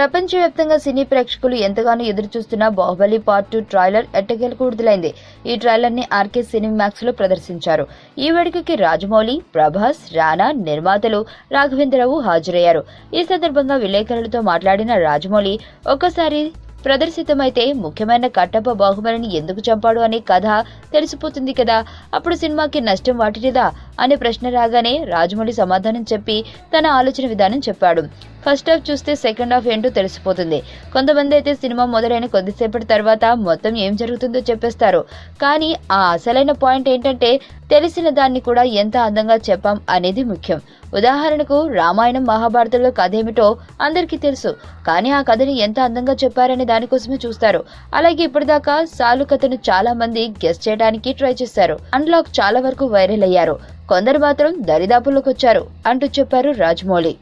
ప్రపంచవ్యాప్తంగా సినీ ప్రేక్షకులు ఎంతగానో ఎదురుచూస్తున్న బాహుబలి పార్ట్ 2 ట్రైలర్ ఎట్టకేలకు విడుదలైంది. ఈ ట్రైలర్ ని ఆర్కే సినిమాక్స్ లో ప్రదర్శించారు. ఈ వేడుకకి రాజమౌళి, ప్రభాస్, రానా, నిర్మాతలు రాఘవేంద్రరావు హాజరయ్యారు. ఈ సందర్భంగా విలేకరులతో మాట్లాడిన రాజమౌళి, ఒక్కసారి ప్రదర్శితమైతే ముఖ్యమైన కట్టప్ప బాహుబలిని ఎందుకు చంపాడు అనే కథ తెలిసిపోతుంది కదా, అప్పుడు సినిమాకి నష్టం వాటిదా అనే ప్రశ్న రాగానే రాజమౌళి సమాధానం చెప్పి తన ఆలోచన విధానం చెప్పాడు. ఫస్ట్ హాఫ్ చూస్తే సెకండ్ హాఫ్ ఏంటో తెలిసిపోతుంది. కొంతమంది అయితే సినిమా మొదలైన కొద్దిసేపటి తర్వాత మొత్తం ఏం జరుగుతుందో చెప్పేస్తారు. కానీ ఆ అసలైన పాయింట్ ఏంటంటే తెలిసిన దాన్ని కూడా ఎంత అందంగా చెప్పాం అనేది ముఖ్యం. ఉదాహరణకు రామాయణం, మహాభారతంలో కథ ఏమిటో అందరికీ తెలుసు, కానీ ఆ కథని ఎంత అందంగా చెప్పారనే దానికోసమే చూస్తారు. అలాగే ఇప్పటిదాకా సాలు కథను చాలా మంది గెస్ చేయడానికి ట్రై చేశారు. అన్లాక్ చాలా వరకు వైరల్ అయ్యారు, కొందరు మాత్రం దరిదాపుల్లోకి వచ్చారు అంటూ చెప్పారు రాజమౌళి.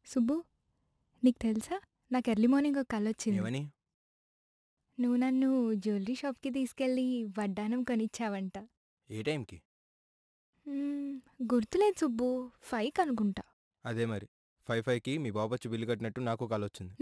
సుబ్బు, నీకు తెలుసా, నాకు ఎర్లీ మార్నింగ్ ఒక కల వచ్చింది. ఏమని? నువ్వు నన్ను జ్యువెలరీ షాప్కి తీసుకెళ్ళి వడ్డానం కొనిచ్చావంట. ఏ టైంకి? గుర్తులేదు సుబ్బు, 5 అనుకుంటా. అదే మరి 5కి మీ బాబు వచ్చి బిల్లు కట్టినట్టు నాకు కాల్ వచ్చింది.